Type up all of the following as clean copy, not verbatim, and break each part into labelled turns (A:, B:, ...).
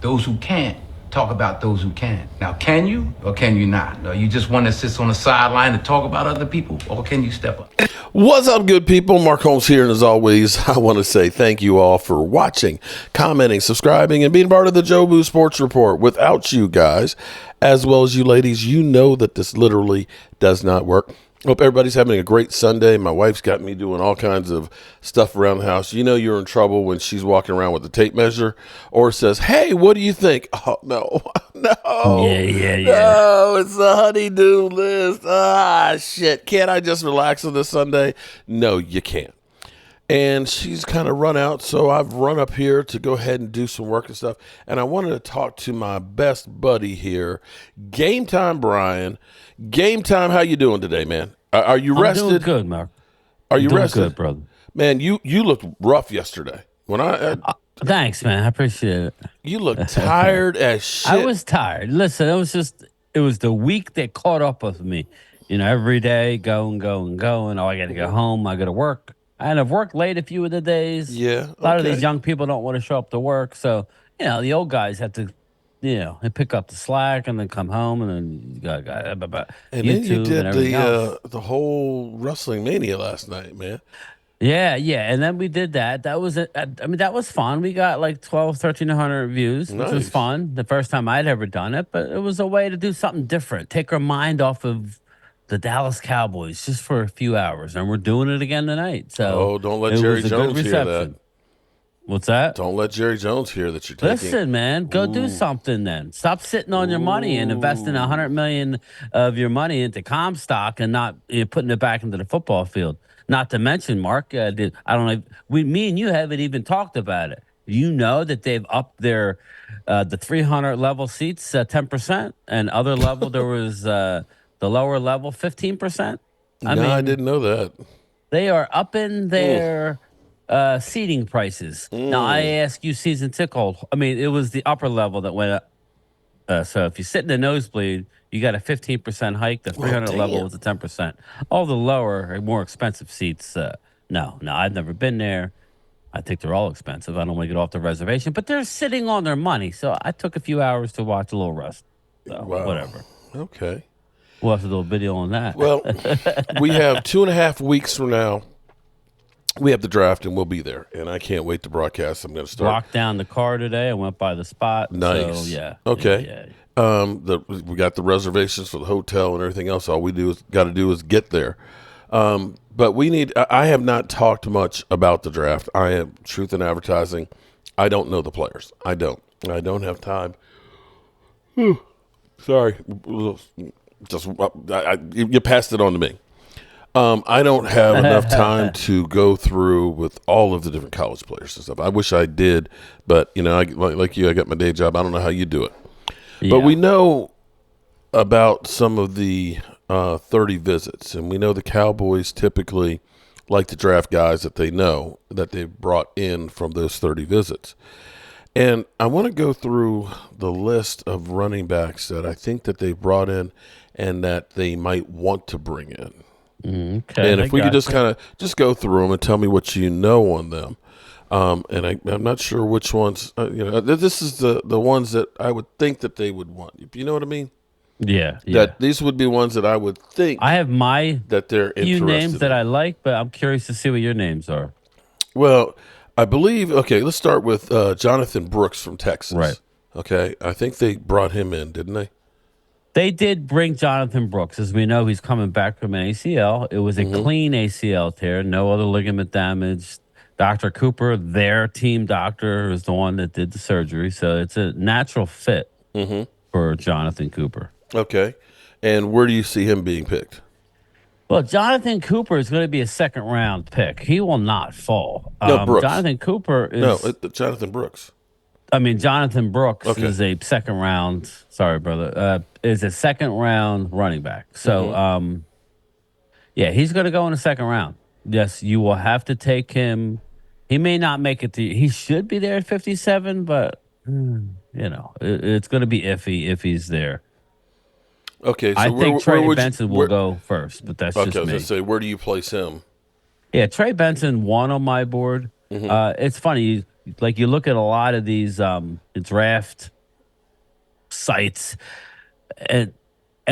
A: those who can't talk about those who can. Now, can you or can you not? Or you just want to sit on the sideline and talk about other people, or can you step up?
B: What's up, good people? Mark Holmes here, and as always, I want to say thank you all for watching, commenting, subscribing, and being part of the Jobu Sports Report. Without you guys, as well as you ladies, you know that this literally does not work. Hope everybody's having a great Sunday. My wife's got me doing all kinds of stuff around the house. You know you're in trouble when she's walking around with a tape measure or says, "Hey, what do you think?" Oh, no, no, it's the honey-do list. Shit. Can't I just relax on this Sunday? No, you can't. And she's kind of run out, so I've run up here to go ahead and do some work and stuff. And I wanted to talk to my best buddy here, Game Time Brian. Game Time, how you doing today, man? Are you rested?
C: I'm doing good, Mark.
B: Are you
C: doing
B: rested?
C: Good, brother.
B: Man, you looked rough yesterday. When
C: Thanks, man. I appreciate it.
B: You looked tired as shit.
C: I was tired. Listen, it was the week that caught up with me. You know, every day, going. Oh, I got to go home. I got to work. And I've worked late a few of the days.
B: Yeah.
C: A lot of these young people don't want to show up to work. So, you know, the old guys have to, they pick up the slack and then come home and then you got
B: and then you did the whole Wrestling Mania last night, man.
C: Yeah. And then we did that. That was that was fun. We got like 1,300 views, which was fun. The first time I'd ever done it, but it was a way to do something different. Take our mind off of the Dallas Cowboys just for a few hours, and we're doing it again tonight. So,
B: don't let Jerry Jones hear that.
C: What's that?
B: Don't let Jerry Jones hear that you're taking.
C: Listen, man, go do something then. Stop sitting on your money and investing $100 million of your money into Comstock and not putting it back into the football field. Not to mention, Mark, I don't know. Me and you haven't even talked about it. You know that they've upped their the 300 level seats 10%, and other level there was. The lower level, 15%.
B: I didn't know that.
C: They are upping their seating prices. Now, I ask you, season ticket holder. I mean, it was the upper level that went up. So if you sit in the nosebleed, you got a 15% hike. The 300 level was a 10%. All the lower, more expensive seats, no, I've never been there. I think they're all expensive. I don't want to get off the reservation, but they're sitting on their money. So I took a few hours to watch a little rest. So whatever.
B: Okay.
C: We'll have to do a video on that.
B: Well, we have 2.5 weeks from now. We have the draft, and we'll be there. And I can't wait to broadcast. I'm going to start.
C: Walked down the car today. I went by the spot.
B: Nice.
C: So, yeah.
B: Okay. Yeah. We got the reservations for the hotel and everything else. All we got to do is get there. But I have not talked much about the draft. I am truth in advertising. I don't know the players. I don't have time. Sorry. You passed it on to me. I don't have enough time to go through with all of the different college players and stuff. I wish I did, but like you, I got my day job. I don't know how you do it. Yeah. But we know about some of the 30 visits, and we know the Cowboys typically like to draft guys that they know that they've brought in from those 30 visits. And I want to go through the list of running backs that I think that they've brought in and that they might want to bring in.
C: Okay,
B: and if we could just kind of go through them and tell me what you know on them. And I'm not sure which ones, this is the ones that I would think that they would want. You know what I mean?
C: Yeah.
B: That these would be ones that I would think
C: I have
B: that they're interested
C: few names
B: in.
C: that I like, but I'm curious to see what your names are.
B: Well, I believe, let's start with Jonathan Brooks from Texas.
C: Right.
B: Okay. I think they brought him in, didn't they?
C: They did bring Jonathan Brooks. As we know, he's coming back from an ACL. It was a clean ACL tear, no other ligament damage. Dr. Cooper, their team doctor, is the one that did the surgery. So it's a natural fit for Jonathan Cooper.
B: Okay. And where do you see him being picked?
C: Well, Jonathan Cooper is going to be a second-round pick. He will not fall.
B: No, Brooks.
C: Jonathan Cooper is...
B: Jonathan Brooks.
C: Jonathan Brooks is a second-round... Sorry, brother. Is a second-round running back. So, he's going to go in the second round. Yes, you will have to take him. He may not make it to... He should be there at 57, but, it's going to be iffy if he's there.
B: Okay, so
C: I think Trey Benson will go first, but that's just me.
B: Okay, I was going to say, where do you place him?
C: Yeah, Trey Benson, 1 on my board. It's funny, you look at a lot of these draft sights, and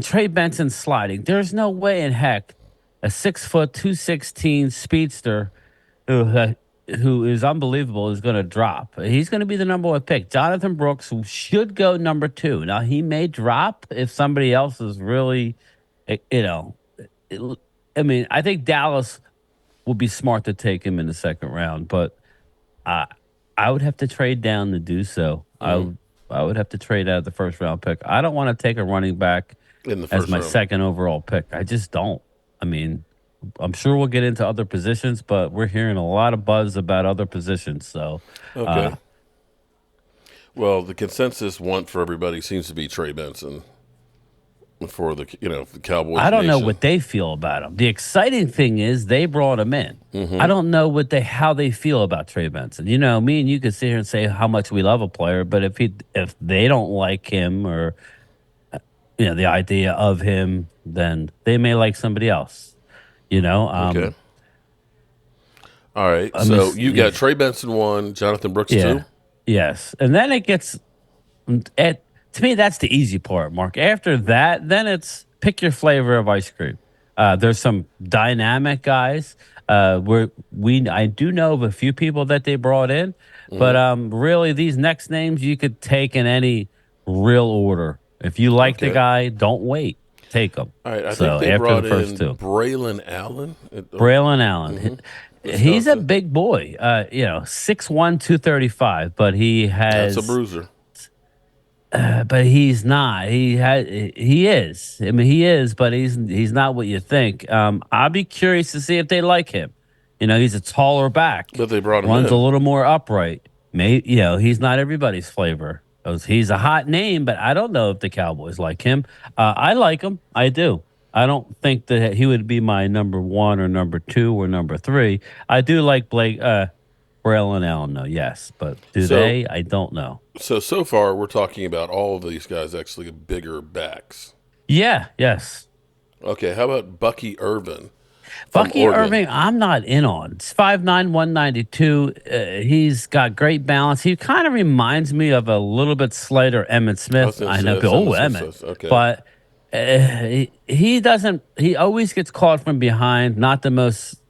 C: Trey Benson's sliding. There's no way in heck a 6 foot 216 speedster who who is unbelievable is going to drop. He's going to be the number one pick. Jonathan Brooks, who should go number two. Now he may drop if somebody else is really, you know, I mean, I think Dallas would be smart to take him in the second round, but I I would have to trade down to do so. I would have to trade out of the first round pick. I don't want to take a running back
B: in the
C: as
B: first
C: my
B: round.
C: second overall pick. I just don't. I mean, I'm sure we'll get into other positions, but we're hearing a lot of buzz about other positions. So,
B: Okay. Well, the consensus want for everybody seems to be Trey Benson for the the Cowboys.
C: I don't know
B: Nation.
C: what they feel about him. The exciting thing is they brought him in. I don't know how they feel about Trey Benson. You know, me and you could sit here and say how much we love a player, but if they don't like him or the idea of him, then they may like somebody else.
B: Okay. All right.
C: I'm
B: So
C: just-
B: you got Trey Benson 1, Jonathan Brooks 2.
C: Yes. And then it gets to me that's the easy part, Mark. After that, then it's pick your flavor of ice cream. There's some dynamic guys. I do know of a few people that they brought in, but really these next names you could take in any real order. If you like the
B: Okay.
C: guy, don't wait. Take him.
B: All right. I
C: So
B: think they
C: after
B: brought
C: the first
B: in
C: two.
B: Braylon Allen.
C: Braylon Allen. He's a
B: Wisconsin.
C: big boy. 6'1", 235, but he has
B: That's a bruiser.
C: but he's not. He is. I mean, he is, but he's not what you think. I'll be curious to see if they like him. He's a taller back,
B: But they brought him
C: runs
B: in.
C: a little more upright. He's not everybody's flavor. He's a hot name, but I don't know if the Cowboys like him. I like him. I do. I don't think that he would be my number one or number two or number three. I do like Braylon Allen, though, yes. But do
B: So-
C: they? I don't know.
B: So far, we're talking about all of these guys actually bigger backs.
C: Yeah, yes.
B: Okay, how about Bucky Irvin? from
C: Bucky
B: Oregon?
C: Irving, I'm not in on. He's 5'9", 192. He's got great balance. He kind of reminds me of a little bit slighter Emmett Smith.
B: gonna
C: I
B: say
C: know,
B: that's
C: oh,
B: Emmitt
C: Emmett.
B: Smith. Okay.
C: But he doesn't. He always gets caught from behind. Not the most.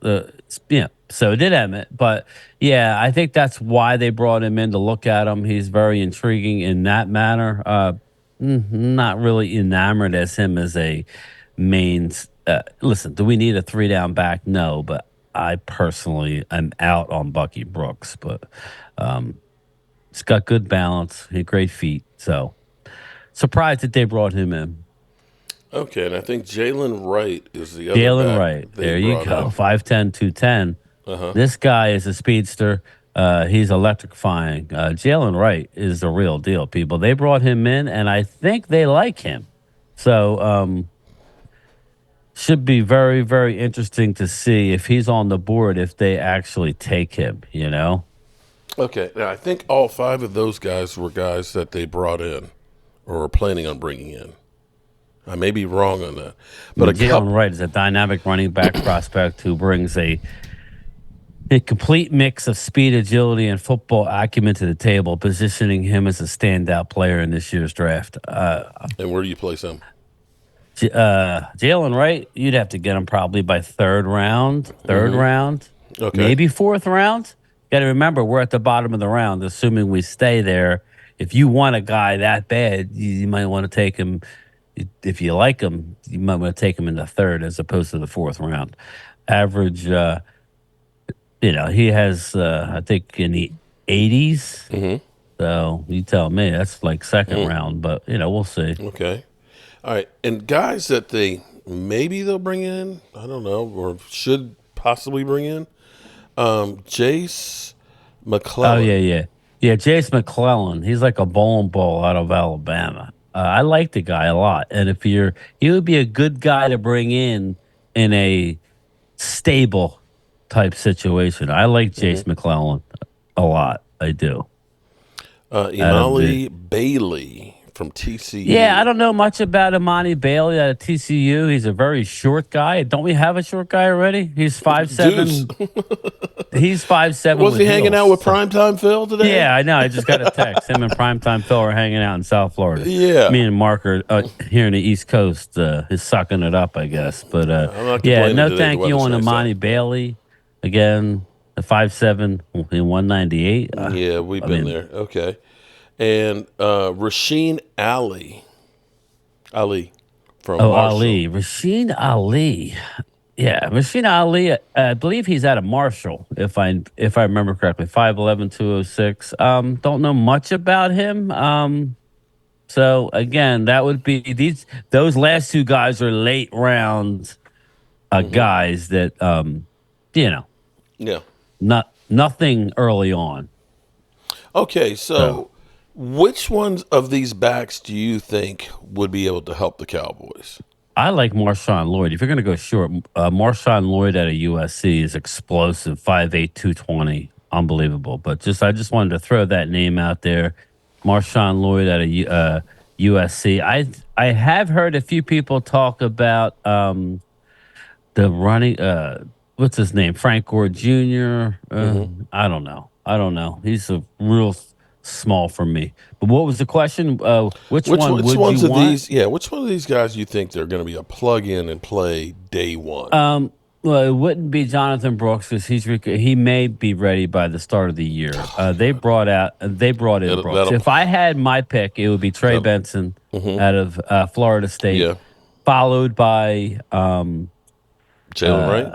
C: So did Emmett. But yeah, I think that's why they brought him in to look at him. He's very intriguing in that manner. Not really enamored as him as a main. Listen, do we need a 3-down back? No, but I personally am out on Bucky Brooks. But he's got good balance, he great feet. So surprised that they brought him in.
B: Okay, and I think Jalen Wright is the other
C: Jalen
B: back
C: Wright.
B: they
C: There you
B: brought
C: go.
B: in.
C: 5'10", 210. This guy is a speedster. He's electrifying. Jalen Wright is the real deal, people. They brought him in, and I think they like him. So should be very, very interesting to see if he's on the board, if they actually take him,
B: Okay, now I think all 5 of those guys were guys that they brought in or were planning on bringing in. I may be wrong on that, but a
C: Jalen
B: couple.
C: Wright is a dynamic running back prospect who brings a complete mix of speed, agility, and football acumen to the table, positioning him as a standout player in this year's draft.
B: And where do you place him?
C: Jalen Wright, you'd have to get him probably by third round,
B: Okay.
C: maybe fourth round. Got to remember, we're at the bottom of the round, assuming we stay there. If you want a guy that bad, you might want to take him. If you like him, you might want to take him in the third as opposed to the fourth round. Average, he has, I think, in the 80s. So you tell me, that's like second round, but, we'll see.
B: Okay. All right. And guys that they'll bring in, I don't know, or should possibly bring in, Jace McClellan.
C: Oh, yeah. Yeah, Jace McClellan. He's like a bowling ball out of Alabama. I like the guy a lot. And he would be a good guy to bring in a stable type situation. I like Jace McClellan a lot. I do.
B: Imali Bailey from TCU.
C: Yeah, I don't know much about Imani Bailey out of TCU. He's a very short guy. Don't we have a short guy already? He's 5'7". He's 5'7".
B: Was he hanging out with
C: So-
B: Primetime Phil today?
C: Yeah, I know. I just got a text. Him and Primetime Phil are hanging out in South Florida.
B: Yeah.
C: Me and Mark are here in the East Coast. Is sucking it up, I guess. But
B: I'm not
C: yeah,
B: complaining
C: no
B: today.
C: thank
B: The
C: you
B: weather's
C: on
B: nice
C: Imani Bailey. Again, the 5'7" in 198.
B: Yeah, we've been there. Okay. And Rasheen Ali from
C: Oh,
B: Marshall.
C: Ali. Rasheen Ali. Yeah, Rasheen Ali, I believe he's out of Marshall, if I remember correctly. 5'11", 206. Don't know much about him. So again, that would be those last two guys are late round guys that
B: Yeah.
C: nothing early on.
B: Okay, so which ones of these backs do you think would be able to help the Cowboys?
C: I like Marshawn Lloyd. If you're going to go short, Marshawn Lloyd out of USC is explosive, 5'8", 220, unbelievable. But I just wanted to throw that name out there. Marshawn Lloyd out of USC. I have heard a few people talk about the running. What's his name? Frank Gore Jr. I don't know. He's a real small for me. But what was the question? Which one would
B: ones
C: you
B: of
C: want?
B: these? Yeah, which one of these guys you think they're going to be a plug in and play day one?
C: Well, it wouldn't be Jonathan Brooks because he may be ready by the start of the year. They brought in Brooks. If I had my pick, it would be Trey Benson out of Florida State,
B: Yeah.
C: followed by
B: Jalen Wright.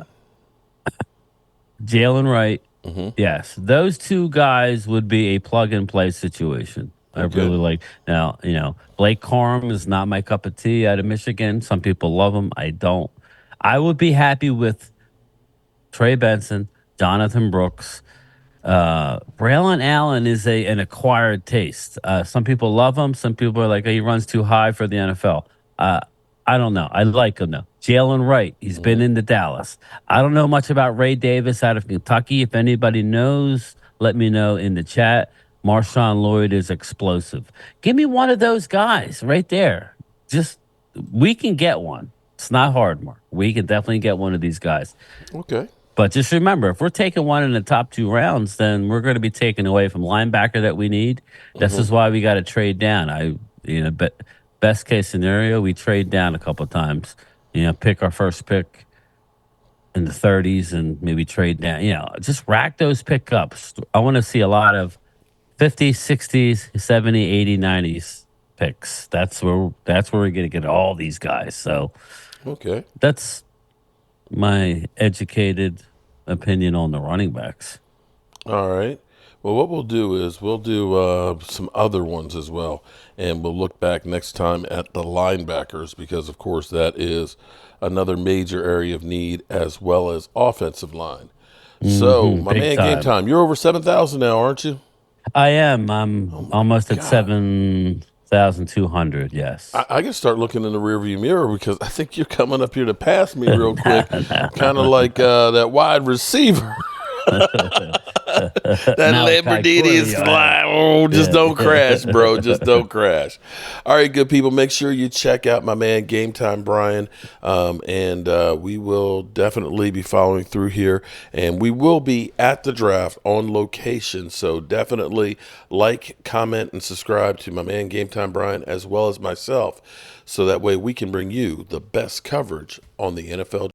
C: Jalen Wright. Yes, those two guys would be a plug and play situation. I really like. Now, Blake Corum is not my cup of tea out of Michigan. Some people love him. I don't. I would be happy with Trey Benson, Jonathan Brooks. Braylon Allen is an acquired taste. Some people love him. Some people are like, oh, he runs too high for the NFL. I don't know. I like him though. Jalen Wright, he's been into Dallas. I don't know much about Ray Davis out of Kentucky. If anybody knows, let me know in the chat. Marshawn Lloyd is explosive. Give me one of those guys right there. We can get one. It's not hard, Mark. We can definitely get one of these guys.
B: Okay.
C: But just remember, if we're taking one in the top 2 rounds, then we're going to be taking away from linebacker that we need. This is why we got to trade down. But best case scenario, we trade down a couple of times. Pick our first pick in the 30s and maybe trade down. Just rack those pickups. I want to see a lot of 50s, 60s, 70s, 80s, 90s picks. That's where we're going to get all these guys. So
B: Okay.
C: that's my educated opinion on the running backs.
B: All right. Well, what we'll do is we'll do some other ones as well, and we'll look back next time at the linebackers because, of course, that is another major area of need as well as offensive line. So, my
C: big
B: man,
C: time.
B: Game Time, you're over 7,000 now, aren't you?
C: I am. I'm almost at 7,200. Yes.
B: I can start looking in the rearview mirror because I think you're coming up here to pass me real quick, kind of like that wide receiver. That
C: Malachi
B: Lamborghini is
C: Corey,
B: flying. Oh, just don't crash, bro. Just don't crash. All right, good people. Make sure you check out my man Game Time Brian, and we will definitely be following through here, and we will be at the draft on location. So definitely like, comment, and subscribe to my man Game Time Brian as well as myself, so that way we can bring you the best coverage on the NFL.